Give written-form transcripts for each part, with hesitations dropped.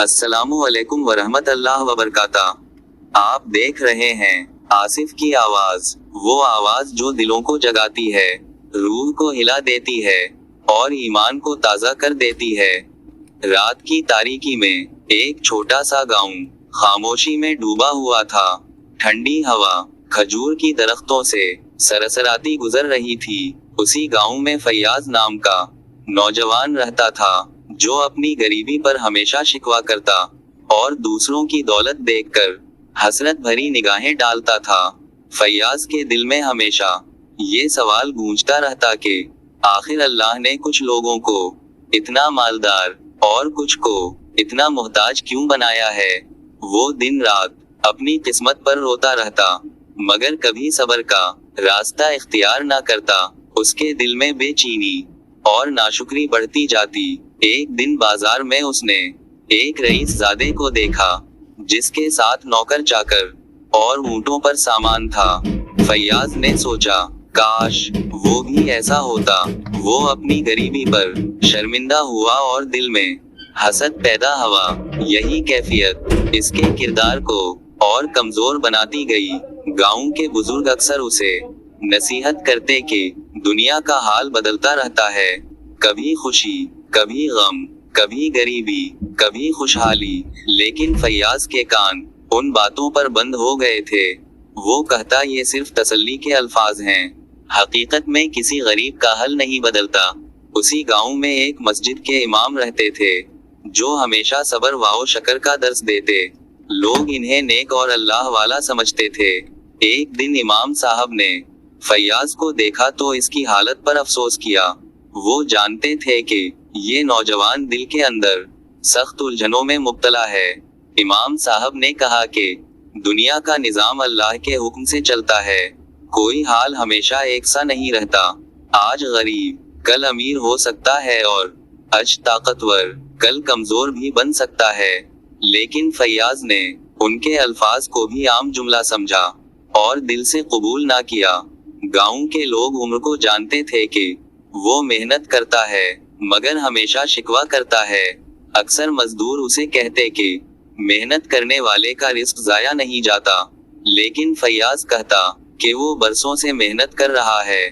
अस्सलामुअलैकुम वरहमतुल्लाह वबरकातुहू। आप देख रहे हैं आसिफ की आवाज, वो आवाज जो दिलों को जगाती है, रूह को हिला देती है और ईमान को ताजा कर देती है। रात की तारीकी में एक छोटा सा गांव खामोशी में डूबा हुआ था। ठंडी हवा खजूर की दरख्तों से सरसराती गुजर रही थी। उसी गांव में फैयाज नाम का नौजवान रहता था, जो अपनी गरीबी पर हमेशा शिकवा करता और दूसरों की दौलत देखकर हसरत भरी निगाहें डालता था। फैयाज के दिल में हमेशा ये सवाल गूंजता रहता कि आखिर अल्लाह ने कुछ लोगों को इतना मालदार और कुछ को इतना मोहताज क्यों बनाया है। वो दिन रात अपनी किस्मत पर रोता रहता, मगर कभी सब्र का रास्ता इख्तियार ना करता। उसके दिल में बेचैनी और नाशुक्री बढ़ती जाती। एक दिन बाजार में उसने एक रईस ज़ादे को देखा, जिसके साथ नौकर चाकर और ऊंटों पर सामान था। फैयाज ने सोचा, काश वो भी ऐसा होता। वो अपनी गरीबी पर शर्मिंदा हुआ और दिल में हसद पैदा हुआ। यही कैफियत इसके किरदार को और कमजोर बनाती गई। गांव के बुजुर्ग अक्सर उसे नसीहत करते कि दुनिया का हाल बदलता रहता है, कभी खुशी, कभी गम, कभी गरीबी, कभी खुशहाली। लेकिन फैयाज के कान उन बातों पर बंद हो गए थे। वो कहता, ये सिर्फ तसल्ली के अल्फाज हैं, हकीकत में किसी गरीब का हल नहीं बदलता। उसी गांव में एक मस्जिद के इमाम रहते थे, जो हमेशा सब्र व शक्र का दर्स देते। लोग इन्हें नेक और अल्लाह वाला समझते थे। एक दिन इमाम साहब ने फैयाज को देखा तो इसकी हालत पर अफसोस किया। वो जानते थे कि ये नौजवान दिल के अंदर सख्त उलझनों में मुब्तला है। इमाम साहब ने कहा कि दुनिया का निजाम अल्लाह के हुक्म से चलता है, कोई हाल हमेशा एक सा नहीं रहता। आज गरीब कल अमीर हो सकता है और आज ताकतवर कल कमजोर भी बन सकता है। लेकिन फैयाज ने उनके अल्फाज को भी आम जुमला समझा और दिल से कबूल ना किया। गांव के लोग उम्र को जानते थे कि वो मेहनत करता है, मगर हमेशा शिकवा करता है। अक्सर मजदूर उसे कहते कि मेहनत करने वाले का रिस्क जाया नहीं जाता। लेकिन फैयाज कहता कि वो बरसों से मेहनत कर रहा है,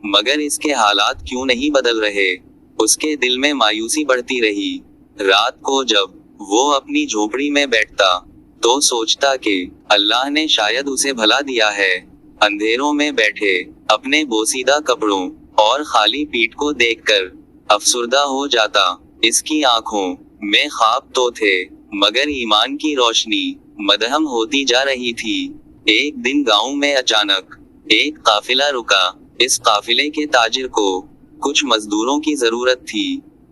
मगर इसके हालात क्यों नहीं बदल रहे। उसके दिल में मायूसी बढ़ती रही। रात को जब वो अपनी झोपड़ी में बैठता तो सोचता कि अल्लाह ने शायद उसे भला दिया है। अंधेरों में बैठे अपने बोसीदा कपड़ों और खाली पीठ को देखकर अफसुर्दा हो जाता। इसकी आंखों में ख्वाब तो थे, मगर ईमान की रोशनी मदहम होती जा रही थी। एक दिन गांव में अचानक एक काफिला रुका। इस काफिले के ताजिर को कुछ मजदूरों की जरूरत थी।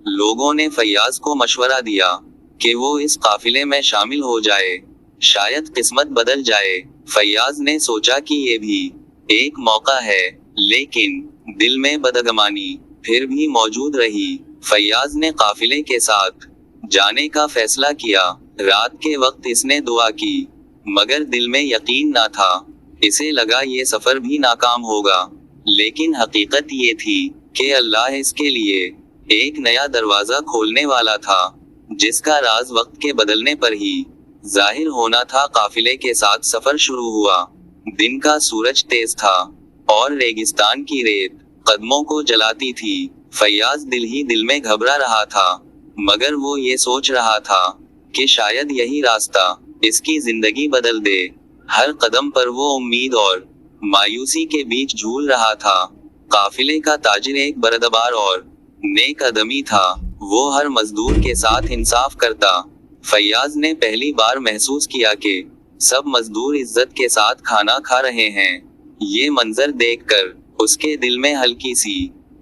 लोगों ने फैयाज को मशवरा दिया कि वो इस काफिले में शामिल हो जाए, शायद किस्मत बदल जाए। फैयाज ने सोचा कि ये भी एक मौका है, लेकिन दिल में बदगमानी फिर भी मौजूद रही। फैयाज ने काफिले के साथ जाने का फैसला किया। रात के वक्त इसने दुआ की, मगर दिल में यकीन ना था। इसे लगा ये सफर भी नाकाम होगा। लेकिन हकीकत ये थी कि अल्लाह इसके लिए एक नया दरवाजा खोलने वाला था, जिसका राज वक्त के बदलने पर ही जाहिर होना था। काफिले के साथ सफर शुरू हुआ। दिन का सूरज तेज था और रेगिस्तान की रेत कदमों को जलाती थी। फैयाज दिल ही दिल में घबरा रहा था, मगर वो ये सोच रहा था कि शायद यही रास्ता इसकी जिंदगी बदल दे। हर कदम पर वो उम्मीद और मायूसी के बीच झूल रहा था। काफिले का ताजिर एक बरदबार और नेक आदमी था। वो हर मजदूर के साथ इंसाफ करता। फैयाज ने पहली बार महसूस किया कि सब मजदूर इज्जत के साथ खाना खा रहे हैं। ये मंजर देखकर उसके दिल में हल्की सी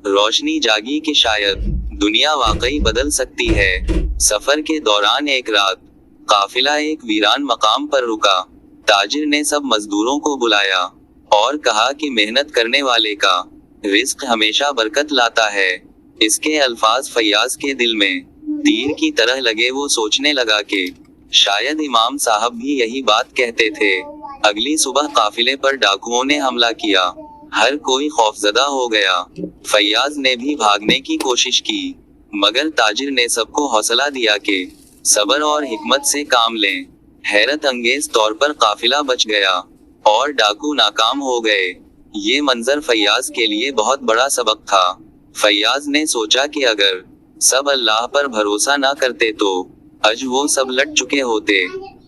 रोशनी जागी कि शायद दुनिया वाकई बदल सकती है। सफर के दौरान एक रात काफिला एक वीरान मकाम पर रुका। ताजिर ने सब मजदूरों को बुलाया और कहा कि मेहनत करने वाले का रिस्क हमेशा बरकत लाता है। इसके अल्फाज फैयाज के दिल में तीर की तरह लगे। वो सोचने लगा कि शायद इमाम साहब भी यही बात कहते थे। अगली सुबह काफिले पर डाकुओं ने हमला किया। हर कोई खौफजदा हो गया। फैयाज ने भी भागने की कोशिश की, मगर ताजिर ने सबको हौसला दिया कि सबर और हिकमत से काम लें। हैरत अंगेज तौर पर काफिला बच गया और डाकू नाकाम हो गए। ये मंजर फैयाज के लिए बहुत बड़ा सबक था। फैयाज ने सोचा कि अगर सब अल्लाह पर भरोसा ना करते तो आज वो सब लट चुके होते।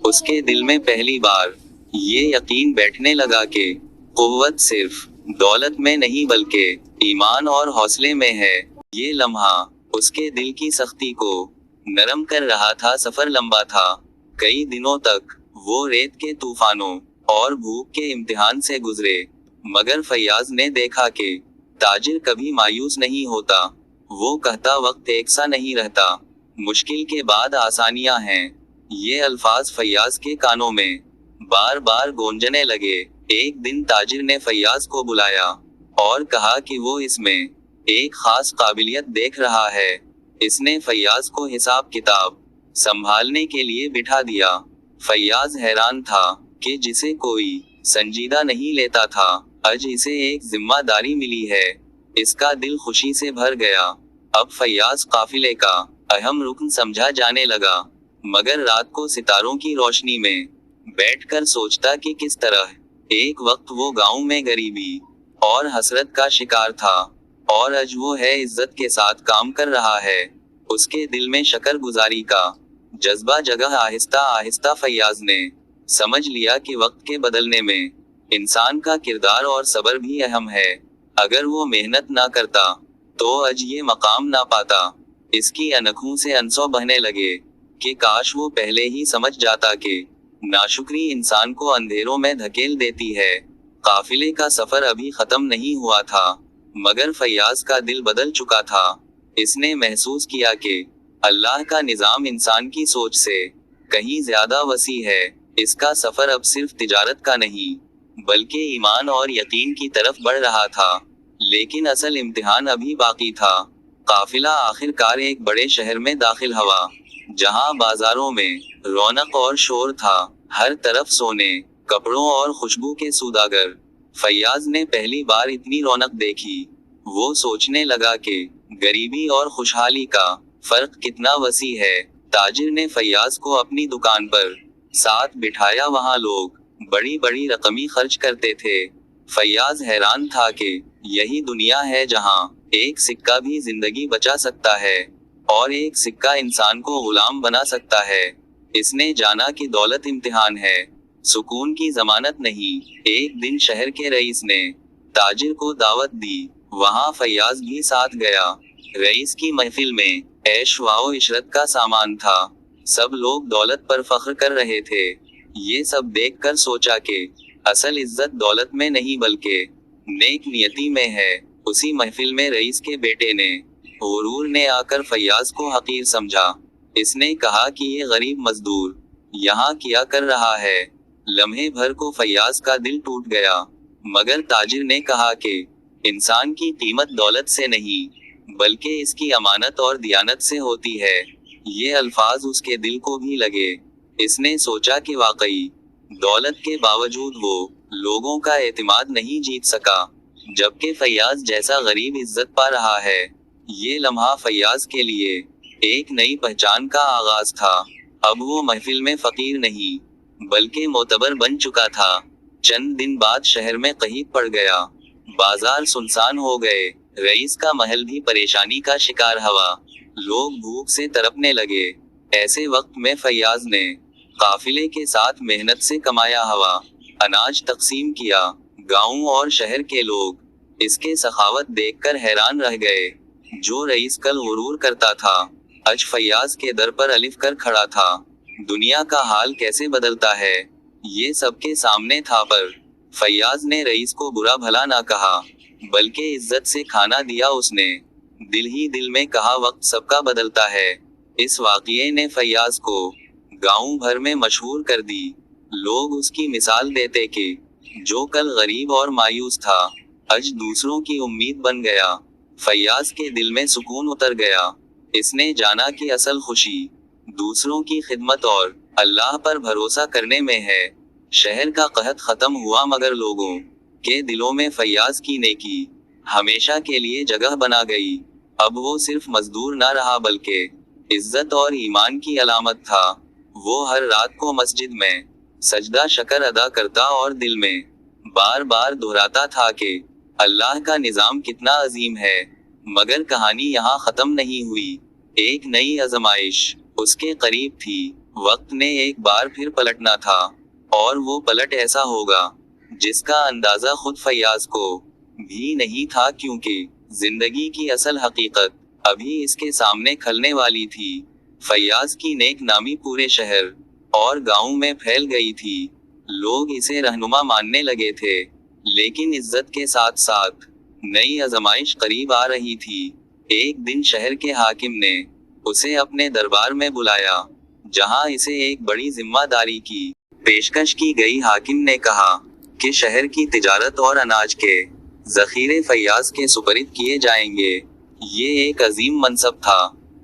उसके दिल में पहली बार ये यकीन बैठने लगा कि कुव्वत सिर्फ दौलत में नहीं बल्कि ईमान और हौसले में है। ये लम्हा उसके दिल की सख्ती को नरम कर रहा था। सफर लंबा था। कई दिनों तक वो रेत के तूफानों और भूख के इम्तिहान से गुजरे, मगर फैयाज ने देखा कि ताजिर कभी मायूस नहीं होता। वो कहता वक्त एक सा नहीं रहता, मुश्किल के बाद आसानियां हैं। ये अल्फाज फैयाज के कानों में बार बार गूंजने लगे। एक दिन ताजिर ने फैयाज को बुलाया और कहा कि वो इसमें एक खास काबिलियत देख रहा है। इसने फैयाज को हिसाब किताब संभालने के लिए बिठा दिया। फैयाज हैरान था कि जिसे कोई संजीदा नहीं लेता था, आज इसे एक जिम्मेदारी मिली है। इसका दिल खुशी से भर गया। अब फैयाज काफिले का अहम रुकन समझा जाने लगा, मगर रात को सितारों की रोशनी में बैठकर सोचता कि किस तरह एक वक्त वो गांव में गरीबी और हसरत का शिकार था और आज वो है इज्जत के साथ काम कर रहा है। उसके दिल में शकरगुजारी का जज्बा जगह आहिस्ता आहिस्ता फैयाज ने समझ लिया कि वक्त के बदलने में इंसान का किरदार और सब्र भी अहम है। अगर वो मेहनत ना करता तो आज ये मकाम ना पाता। इसकी अनखों से आंसू बहने लगे कि काश वो पहले ही समझ जाता कि नाशुक्री इंसान को अंधेरों में धकेल देती है। काफिले का सफर अभी खत्म नहीं हुआ था, मगर फैयाज का दिल बदल चुका था। इसने महसूस किया कि अल्लाह का निजाम इंसान की सोच से कहीं ज्यादा वसी है। इसका सफर अब सिर्फ तिजारत का नहीं बल्कि ईमान और यकीन की तरफ बढ़ रहा था। लेकिन असल इम्तिहान अभी बाकी था। काफिला आखिरकार एक बड़े शहर में दाखिल हुआ, जहां बाजारों में रौनक और शोर था। हर तरफ सोने, कपड़ों और खुशबू के सौदागर। फैयाज ने पहली बार इतनी रौनक देखी। वो सोचने लगा कि गरीबी और खुशहाली का फर्क कितना वसी है। ताजिर ने फैयाज को अपनी दुकान पर साथ बिठाया। वहां लोग बड़ी बड़ी रकमी खर्च करते थे। फैयाज हैरान था कि यही दुनिया है जहां एक सिक्का भी जिंदगी बचा सकता है और एक सिक्का इंसान को गुलाम बना सकता है। इसने जाना कि दौलत इम्तिहान है, सुकून की जमानत नहीं। एक दिन शहर के रईस ने ताजिर को दावत दी। वहां फैयाज भी साथ गया। रईस की महफिल में ऐश व इशरत का सामान था। सब लोग दौलत पर फख्र कर रहे थे। ये सब देखकर सोचा कि असल इज्जत दौलत में नहीं बल्कि नेक नियति में है। उसी महफिल में रईस के बेटे ने गुरूर ने आकर फैयाज को हकीर समझा। इसने कहा कि ये गरीब मजदूर यहाँ क्या कर रहा है। लम्हे भर को फैयाज का दिल टूट गया, मगर ताजिर ने कहा कि इंसान की कीमत दौलत से नहीं बल्कि इसकी अमानत और दियानत से होती है। ये अल्फाज उसके दिल को भी लगे। इसने सोचा कि वाकई दौलत के बावजूद वो लोगों का एतमाद नहीं जीत सका, जबकि फैयाज जैसा गरीब इज्जत पा रहा है। ये लम्हा फैयाज के लिए एक नई पहचान का आगाज था। अब वो महफिल में फकीर नहीं बल्कि मोतबर बन चुका था। चंद दिन बाद शहर में कहत पड़ गया। बाजार सुनसान हो गए। रईस का महल भी परेशानी का शिकार हुआ। लोग भूख से तड़पने लगे। ऐसे वक्त में फैयाज ने काफिले के साथ मेहनत से कमाया हुआ अनाज तकसीम किया। गांव और शहर के लोग इसके सखावत देखकर हैरान रह गए। जो रईस कल गुरूर करता था, आज फैयाज के दर पर अलिफ कर खड़ा था। दुनिया का हाल कैसे बदलता है, ये सबके सामने था। पर फैयाज ने रईस को बुरा भला ना कहा, बल्कि इज्जत से खाना दिया। उसने दिल ही दिल में कहा, वक्त सबका बदलता है। इस वाक़ये ने फैयाज को गांव भर में मशहूर कर दी। लोग उसकी मिसाल देते कि जो कल गरीब और मायूस था, आज दूसरों की उम्मीद बन गया। फैयाज के दिल में सुकून उतर गया। इसने जाना कि असल खुशी दूसरों की खिदमत और अल्लाह पर भरोसा करने में है। शहर का कहत खत्म हुआ, मगर लोगों के दिलों में फैयाज की नेकी हमेशा के लिए जगह बना गई। अब वो सिर्फ मजदूर ना रहा बल्कि इज्जत और ईमान की अलामत था। वो हर रात को मस्जिद में सजदा शकर अदा करता और दिल में बार बार दोहराता था कि अल्लाह का निजाम कितना अजीम है। मगर कहानी यहाँ खत्म नहीं हुई। एक नई आजमाइश उसके करीब थी। वक्त ने एक बार फिर पलटना था, और वो पलट ऐसा होगा जिसका अंदाजा खुद फैयाज को भी नहीं था, क्योंकि जिंदगी की असल हकीकत अभी इसके सामने खलने वाली थी। फैयाज की नेक नामी पूरे शहर और गांव में फैल गई थी। लोग इसे रहनुमा मानने लगे थे, लेकिन इज्जत के साथ साथ नई आजमाइश करीब आ रही थी। एक दिन शहर के हाकिम ने उसे अपने दरबार में बुलाया, जहां इसे एक बड़ी जिम्मेदारी की पेशकश की गई। हाकिम ने कहा कि शहर की तिजारत और अनाज के जखीरे फैयाज के सुपरद किए जाएंगे। ये एक अजीम मनसब था।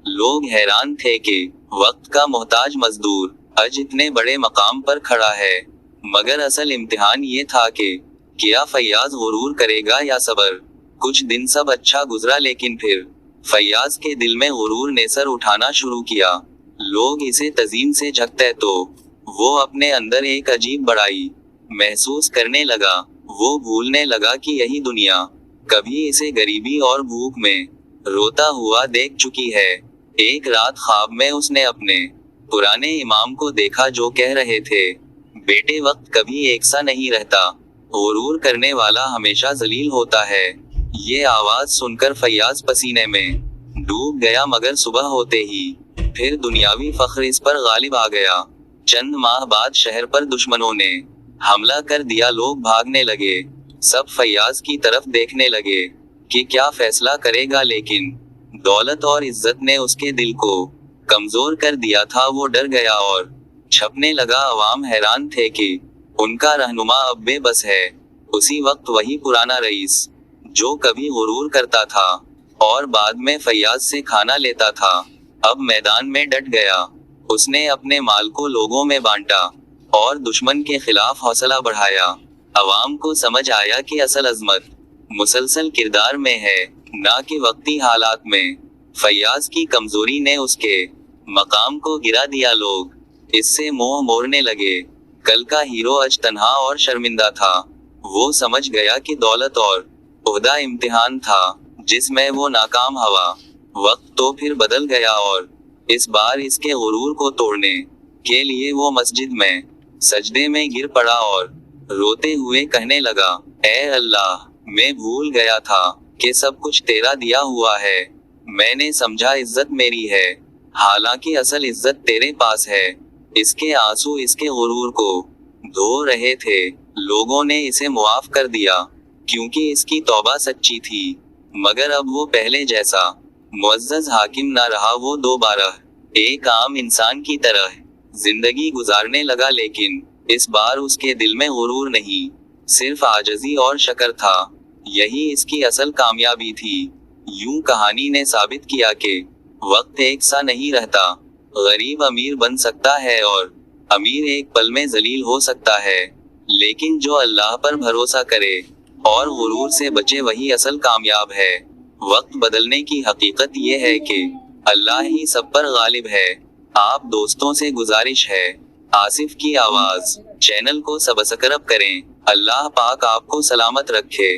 लोग हैरान थे कि वक्त का मोहताज मजदूर आज इतने बड़े मकाम पर खड़ा है। मगर असल इम्तिहान ये था कि क्या फैयाज गुरूर करेगा या सबर। कुछ दिन सब अच्छा गुजरा, लेकिन फिर फैयाज के दिल में गुरूर ने सर उठाना शुरू किया। लोग इसे तजीम से झकते तो वो अपने अंदर एक अजीब बड़ाई महसूस करने लगा। वो भूलने लगा कि यही दुनिया कभी इसे गरीबी और भूख में रोता हुआ देख चुकी है। एक रात ख्वाब में उसने अपने पुराने इमाम को देखा, जो कह रहे थे, बेटे वक्त कभी एक सा नहीं रहता, गुरूर करने वाला हमेशा जलील होता है। ये आवाज सुनकर फैयाज पसीने में डूब गया, मगर सुबह होते ही फिर दुनियावी फख्र इस पर गालिब आ गया। चंद माह बाद शहर पर दुश्मनों ने हमला कर दिया। लोग भागने लगे, सब फैयाज की तरफ देखने लगे कि क्या फैसला करेगा, लेकिन दौलत और इज्जत ने उसके दिल को कमजोर कर दिया था। वो डर गया और छपने लगा। अवाम हैरान थे कि उनका रहनुमा अब बेबस है। उसी वक्त वही पुराना रईस जो कभी गुरूर करता था और बाद में फैयाज से खाना लेता था, अब मैदान में डट गया। उसने अपने माल को लोगों में बांटा और दुश्मन के खिलाफ हौसला बढ़ाया। अवाम को समझ आया कि असल अजमत मुसलसल किरदार में है, ना कि वक्ती हालात में। फैयाज की कमजोरी ने उसके मकाम को गिरा दिया। लोग इससे मोह मोड़ने लगे। कल का हीरो आज तन्हा और शर्मिंदा था। वो समझ गया कि दौलत और ओहदा इम्तिहान था जिसमें वो नाकाम हवा। वक्त तो फिर बदल गया और इस बार इसके गुरूर को तोड़ने के लिए वो मस्जिद में सजदे में गिर पड़ा और रोते हुए कहने लगा, ऐ अल्लाह, मैं भूल गया था कि सब कुछ तेरा दिया हुआ है। मैंने समझा इज्जत मेरी है, हालांकि असल इज्जत तेरे पास है। इसके आंसू इसके गुरूर को धो रहे थे। लोगों ने इसे मुआफ कर दिया क्योंकि इसकी तौबा सच्ची थी। मगर अब वो पहले जैसा मुअज़्ज़ज़ हाकिम ना रहा। वो दोबारा एक आम इंसान की तरह जिंदगी गुजारने लगा, लेकिन इस बार उसके दिल में गुरूर नहीं, सिर्फ आजजी और शकर था। यही इसकी असल कामयाबी थी। यूं कहानी ने साबित किया कि वक्त एक सा नहीं रहता। गरीब अमीर बन सकता है और अमीर एक पल में जलील हो सकता है, लेकिन जो अल्लाह पर भरोसा करे और गुरूर से बचे वही असल कामयाब है। वक्त बदलने की हकीकत ये है कि अल्लाह ही सब पर गालिब है। आप दोस्तों से गुजारिश है, आसिफ की आवाज चैनल को सब्सक्राइब करें। अल्लाह पाक आपको सलामत रखे।